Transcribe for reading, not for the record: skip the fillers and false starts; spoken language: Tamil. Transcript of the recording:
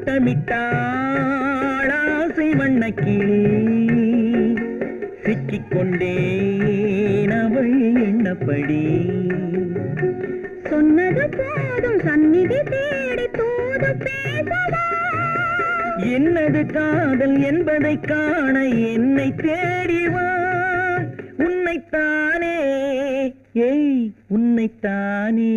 வட்டமிட்டாள் ஆசை வண்ணக்கிளி சிக்கிக்கொண்டேன் அவள் எண்ணப்படி சொன்னது போதும் சந்நிதி தேடி தூது பேசவா என்னது காதல் என்பதை காண என்னை தேடிவா உன்னைத்தானே ஏய் உன்னைத்தானே